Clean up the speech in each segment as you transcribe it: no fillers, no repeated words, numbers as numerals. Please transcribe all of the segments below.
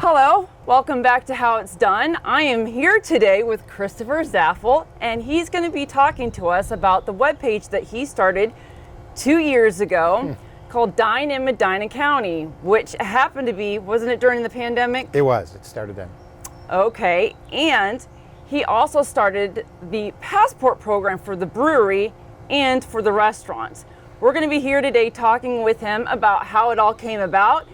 Hello, welcome back to How It's Done. I am here today with Christopher Zaffle, and he's going to be talking to us about the webpage that he started 2 years ago called Dine Medina County, which happened to be, wasn't it during the pandemic? It was, it started then. Okay, and he also started the passport program for the brewery and for the restaurants. We're going to be here today talking with him about how it all came about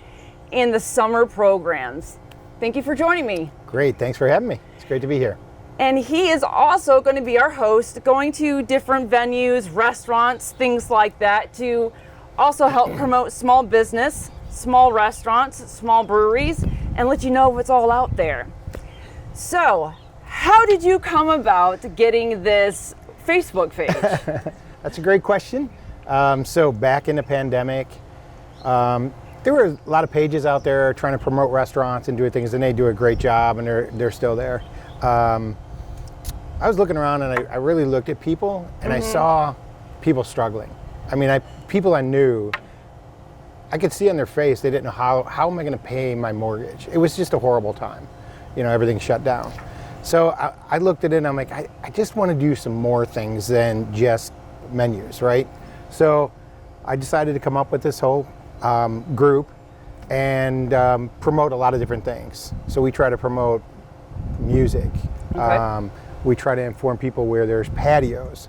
in the summer programs. Thank you for joining me. Great, thanks for having me. It's great to be here. And he is also going to be our host, going to different venues, restaurants, things like that, to also help promote small business, small restaurants, small breweries, and let you know what's all out there. So, how did you come about getting this Facebook page? That's a great question. So back in the pandemic, there were a lot of pages out there trying to promote restaurants and doing things, and they do a great job, and they're still there. I was looking around, and I really looked at people, and I saw people struggling. I mean, people I knew, I could see on their face, they didn't know how am I going to pay my mortgage. It was just a horrible time. You know, everything shut down. So I looked at it, and I'm like, I just want to do some more things than just menus, right? So I decided to come up with this whole group and promote a lot of different things. So we try to promote music. Okay. We try to inform people where there's patios,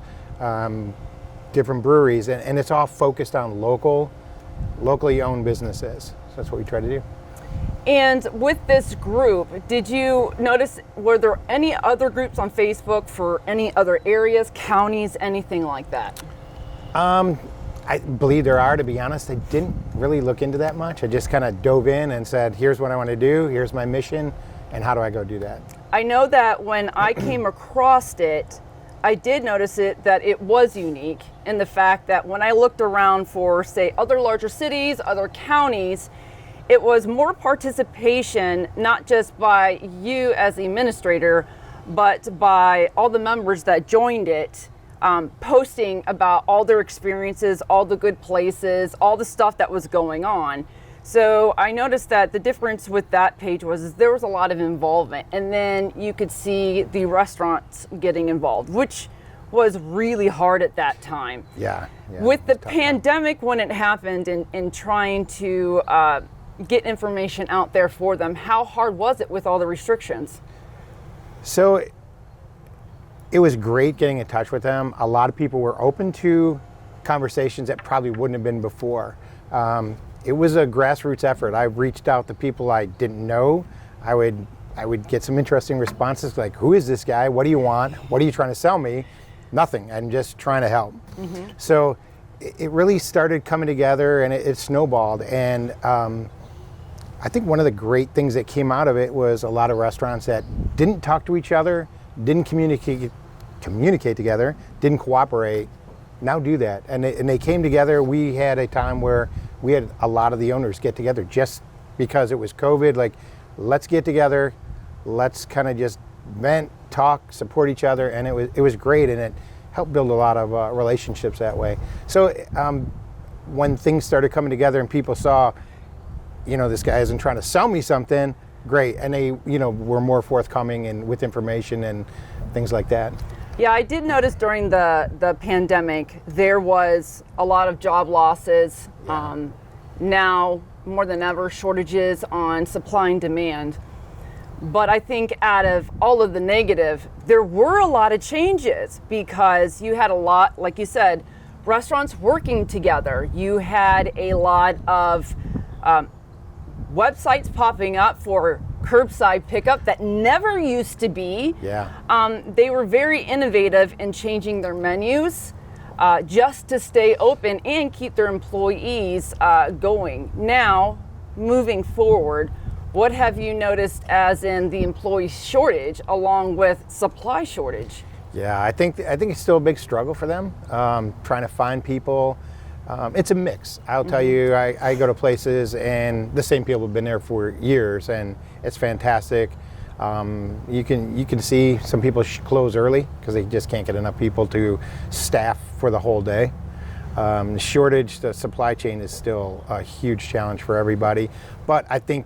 different breweries, and it's all focused on locally owned businesses. So that's what we try to do. And with this group, did you notice, were there any other groups on Facebook for any other areas, counties, anything like that? I believe there are, to be honest. I didn't really look into that much. I just kind of dove in and said, here's what I want to do, here's my mission, and how do I go do that? I know that when I came across it, I did notice that it was unique in the fact that when I looked around for, say, other larger cities, other counties, it was more participation, not just by you as the administrator, but by all the members that joined it. Posting about all their experiences, all the good places, all the stuff that was going on. So I noticed that the difference with that page was there was a lot of involvement, and then you could see the restaurants getting involved, which was really hard at that time. Yeah. With the pandemic, when it happened, and trying to get information out there for them, how hard was it with all the restrictions? So it was great getting in touch with them. A lot of people were open to conversations that probably wouldn't have been before. It was a grassroots effort. I reached out to people I didn't know. I would get some interesting responses like, who is this guy? What do you want? What are you trying to sell me? Nothing. I'm just trying to help. So it really started coming together, and it snowballed. And I think one of the great things that came out of it was a lot of restaurants that didn't talk to each other, didn't communicate together, didn't cooperate, now do that. And they came together. We had a time where we had a lot of the owners get together just because it was COVID, like, let's get together, let's kind of just vent, talk, support each other, and it was great, and it helped build a lot of relationships that way. So when things started coming together and people saw, you know, this guy isn't trying to sell me something, great, and they, you know, were more forthcoming and with information and things like that. Yeah, I did notice during the pandemic there was a lot of job losses. Yeah. Now more than ever, shortages on supply and demand. But I think out of all of the negative, there were a lot of changes because you had a lot, like you said, restaurants working together. You had a lot of websites popping up for curbside pickup that never used to be. Yeah. They were very innovative in changing their menus just to stay open and keep their employees going. Now, moving forward, what have you noticed as in the employee shortage along with supply shortage? Yeah, I think it's still a big struggle for them, trying to find people. It's a mix. I'll tell you, I go to places and the same people have been there for years, and it's fantastic. You can see some people close early because they just can't get enough people to staff for the whole day. The shortage, the supply chain is still a huge challenge for everybody. But I think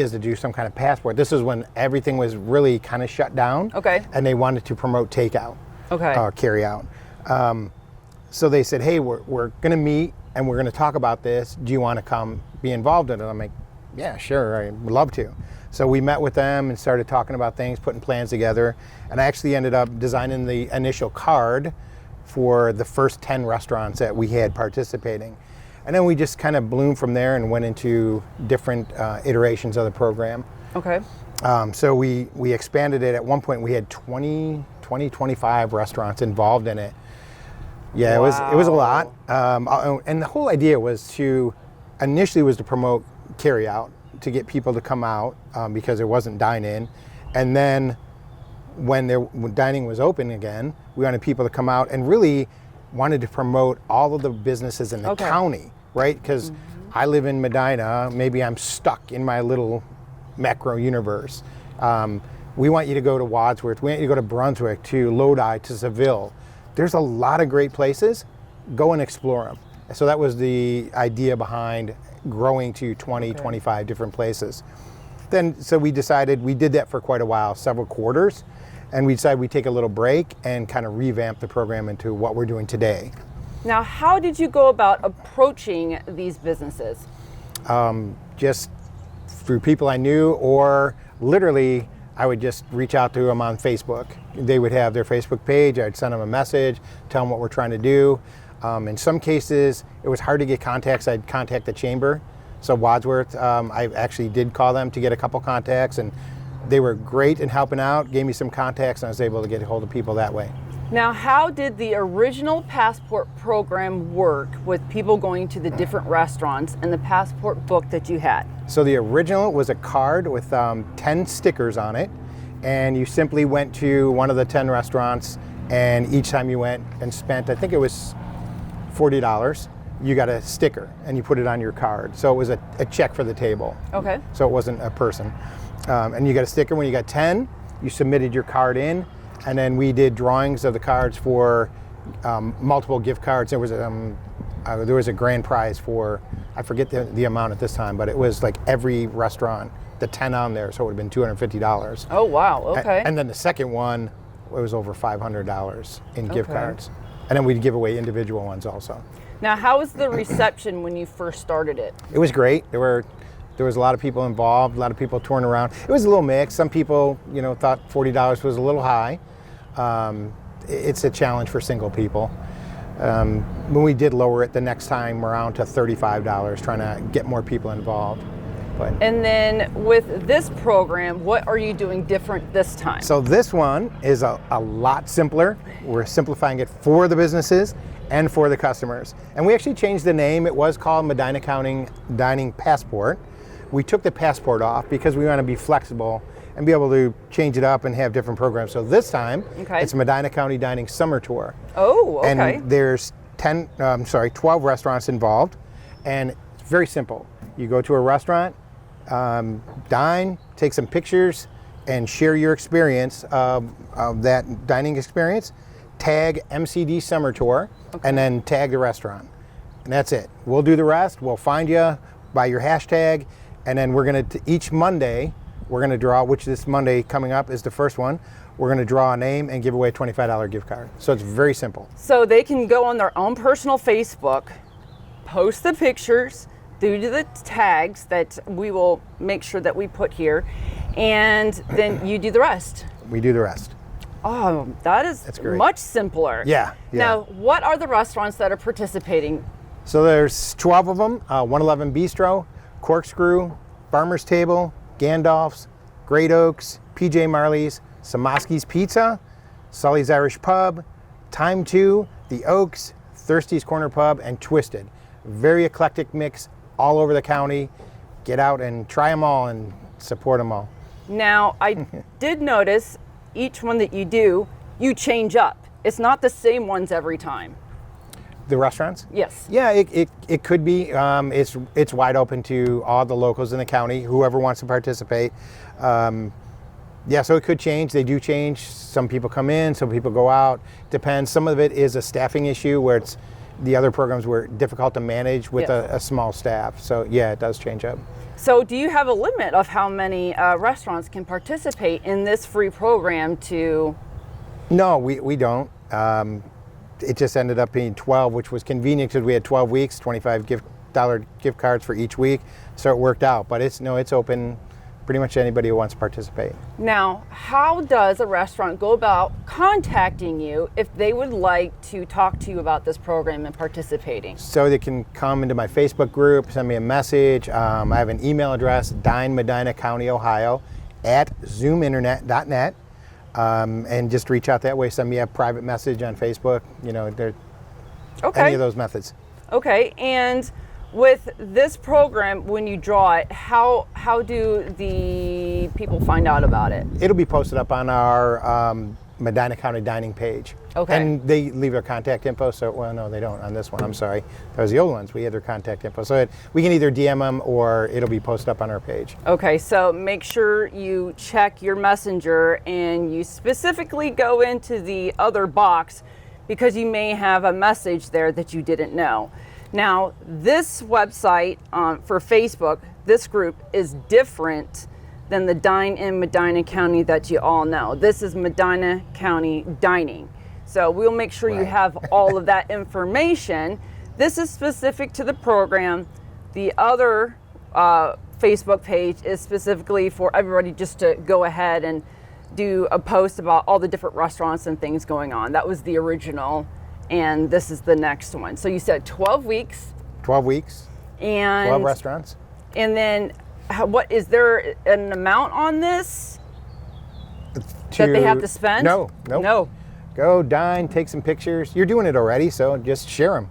idea is to do some kind of passport. This is when everything was really kind of shut down. Okay. And they wanted to promote takeout. Okay. Carry out. So they said, hey, we're going to meet and we're going to talk about this. Do you want to come be involved in it? I'm like, yeah, sure, I would love to. So we met with them and started talking about things, putting plans together. And I actually ended up designing the initial card for the first 10 restaurants that we had participating. And then we just kind of bloomed from there and went into different iterations of the program. Okay. So we expanded it. At one point we had 25 restaurants involved in it. Yeah, Wow. it was a lot. And the whole idea was initially was to promote carry out, to get people to come out because there wasn't dine in. And then when dining was open again, we wanted people to come out and really wanted to promote all of the businesses in the county, right? Because I live in Medina, maybe I'm stuck in my little macro universe. We want you to go to Wadsworth, we want you to go to Brunswick, to Lodi, to Seville. There's a lot of great places, go and explore them. So that was the idea behind growing to 20, 25 different places. So we decided, we did that for quite a while, several quarters, and we decided we'd take a little break and kind of revamp the program into what we're doing today. Now, how did you go about approaching these businesses? Just through people I knew, or literally I would just reach out to them on Facebook. They would have their Facebook page, I'd send them a message, tell them what we're trying to do. In some cases, it was hard to get contacts. I'd contact the chamber. So Wadsworth, I actually did call them to get a couple contacts, and they were great in helping out, gave me some contacts, and I was able to get a hold of people that way. Now, how did the original passport program work with people going to the different restaurants and the passport book that you had? So the original was a card with 10 stickers on it, and you simply went to one of the 10 restaurants, and each time you went and spent, I think it was $40, you got a sticker and you put it on your card. So it was a check for the table. Okay. So it wasn't a person. And you got a sticker. When you got 10, you submitted your card in, and then we did drawings of the cards for multiple gift cards. There was a grand prize for, I forget the amount at this time, but it was like every restaurant, the 10 on there, so it would have been $250. Oh, wow, okay. And then the second one, it was over $500 in gift cards. And then we'd give away individual ones also. Now, how was the reception when you first started it? It was great. There was a lot of people involved, a lot of people touring around. It was a little mixed. Some people, thought $40 was a little high. It's a challenge for single people. When we did lower it the next time around to $35, trying to get more people involved. And then with this program, what are you doing different this time? So this one is a lot simpler. We're simplifying it for the businesses and for the customers. And we actually changed the name. It was called Medina County Dining Passport. We took the passport off because we want to be flexible and be able to change it up and have different programs. So this time, it's Medina County Dining Summer Tour. Oh, okay. And there's 12 restaurants involved, and it's very simple. You go to a restaurant, dine, take some pictures, and share your experience of that dining experience. Tag MCD Summer Tour, and then tag the restaurant. And that's it. We'll do the rest. We'll find you by your hashtag, and then we're going to, each Monday, we're going to draw, which this Monday coming up is the first one, we're going to draw a name and give away a $25 gift card. So it's very simple. So they can go on their own personal Facebook, post the pictures, do the tags that we will make sure that we put here, and then you do the rest. We do the rest. Oh, that's much simpler. Yeah. Now, what are the restaurants that are participating? So there's 12 of them, 111 Bistro, Corkscrew, Farmer's Table, Gandalf's, Great Oaks, PJ Marley's, Samoski's Pizza, Sully's Irish Pub, Time 2, The Oaks, Thirsty's Corner Pub, and Twisted. Very eclectic mix all over the county. Get out and try them all and support them all. Now, I did notice each one that you do, you change up. It's not the same ones every time. The restaurants? Yes. Yeah, it could be. It's wide open to all the locals in the county, whoever wants to participate. Yeah, so it could change. They do change. Some people come in, some people go out. Depends. Some of it is a staffing issue where the other programs were difficult to manage with a small staff. So yeah, it does change up. So do you have a limit of how many restaurants can participate in this free program to? No, we don't. It just ended up being 12, which was convenient because we had 12 weeks, $25 gift cards for each week. So it worked out, but it's open pretty much to anybody who wants to participate. Now, how does a restaurant go about contacting you if they would like to talk to you about this program and participating? So they can come into my Facebook group, send me a message. I have an email address, Dine Medina County Ohio @zoominternet.net. And just reach out that way. Send me a private message on Facebook. Any of those methods. Okay, and with this program, when you draw it, how do the people find out about it? It'll be posted up on our Medina County Dining page. Okay. And they leave their contact info. So, well, no, they don't on this one. I'm sorry. That was the old ones. We had their contact info. So we can either DM them or it'll be posted up on our page. Okay, so make sure you check your messenger and you specifically go into the other box because you may have a message there that you didn't know. Now, this website for Facebook, this group is different than the Dine in Medina County that you all know. This is Medina County Dining. So we'll make sure you have all of that information. This is specific to the program. The other Facebook page is specifically for everybody just to go ahead and do a post about all the different restaurants and things going on. That was the original, and this is the next one. So you said 12 weeks. 12 weeks. And 12 restaurants. And then what is there an amount on this that they have to spend? No. No. Go dine, take some pictures. You're doing it already, so just share them.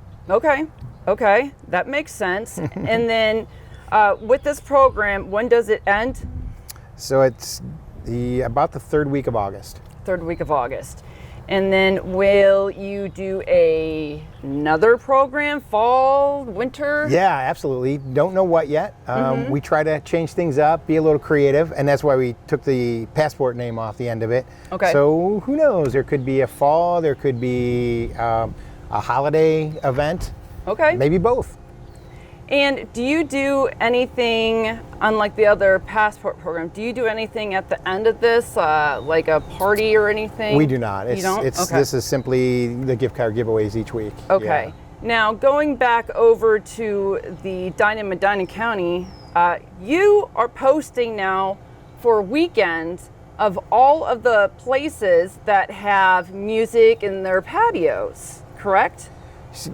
Okay, that makes sense. And then with this program, when does it end? So it's about the third week of August. Third week of August. And then will you do another program, fall, winter? Yeah, absolutely. Don't know what yet. We try to change things up, be a little creative, and that's why we took the passport name off the end of it. Okay. So who knows? There could be a fall, there could be a holiday event. Okay. Maybe both. And do you do anything, unlike the other passport program, do you do anything at the end of this, like a party or anything? We do not. You don't? Okay. This is simply the gift card giveaways each week. Okay. Yeah. Now, going back over to the Dine Medina County, you are posting now for weekends of all of the places that have music in their patios, correct?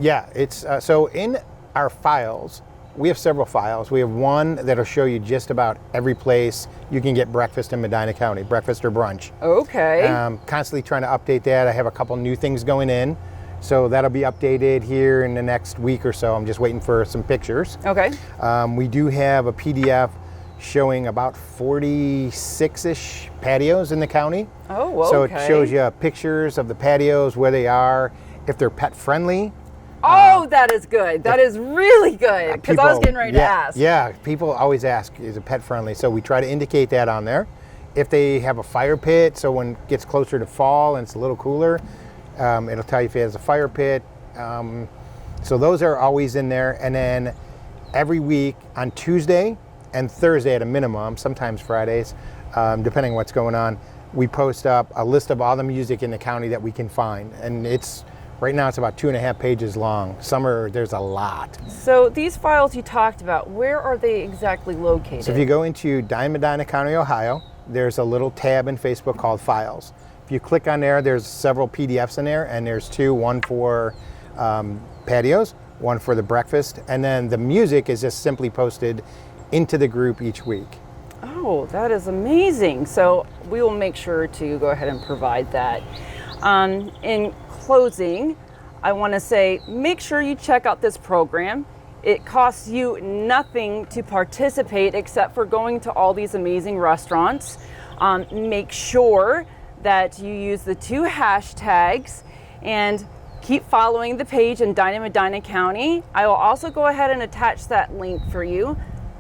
Yeah, it's so in our files, we have several files. We have one that'll show you just about every place you can get breakfast in Medina County, breakfast or brunch. Okay. Constantly trying to update that. I have a couple new things going in, so that'll be updated here in the next week or so. I'm just waiting for some pictures. Okay. We do have a PDF showing about 46-ish patios in the county. Oh, okay. So it shows you pictures of the patios, where they are, if they're pet friendly. Oh, that is good. That is really good, because I was getting ready to ask. Yeah, people always ask, is it pet friendly? So we try to indicate that on there. If they have a fire pit, so when it gets closer to fall and it's a little cooler, it'll tell you if it has a fire pit. So those are always in there. And then every week on Tuesday and Thursday at a minimum, sometimes Fridays, depending on what's going on, we post up a list of all the music in the county that we can find. And right now it's about 2.5 pages long. There's a lot. So these files you talked about, where are they exactly located? So if you go into Dine Medina County, Ohio, there's a little tab in Facebook called Files. If you click on there, there's several PDFs in there, and there's two, one for patios, one for the breakfast, and then the music is just simply posted into the group each week. Oh, that is amazing. So we will make sure to go ahead and provide that. In closing, I want to say, make sure you check out this program. It costs you nothing to participate except for going to all these amazing restaurants. Make sure that you use the 2 hashtags and keep following the page in Dine Medina County. I will also go ahead and attach that link for you.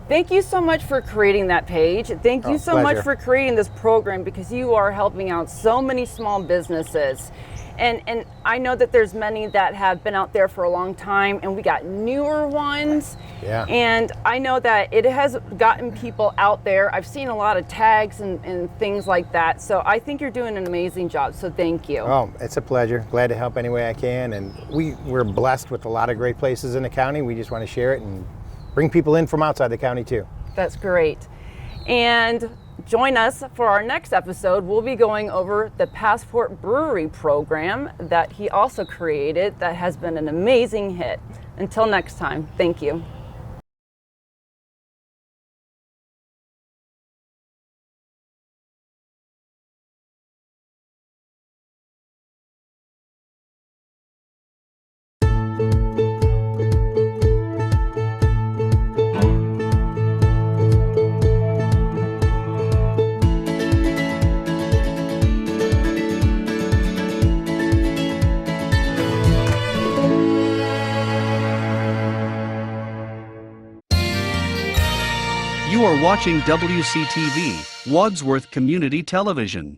Thank you so much for creating that page. Thank you so much for creating this program, because you are helping out so many small businesses. And I know that there's many that have been out there for a long time, and we got newer ones. Yeah. And I know that it has gotten people out there. I've seen a lot of tags and things like that. So I think you're doing an amazing job. So thank you. Oh, it's a pleasure. Glad to help any way I can. And we're blessed with a lot of great places in the county. We just want to share it and bring people in from outside the county too. That's great. And join us for our next episode. We'll be going over the Passport Brewery program that he also created that has been an amazing hit. Until next time, thank you. You are watching WCTV, Wadsworth Community Television.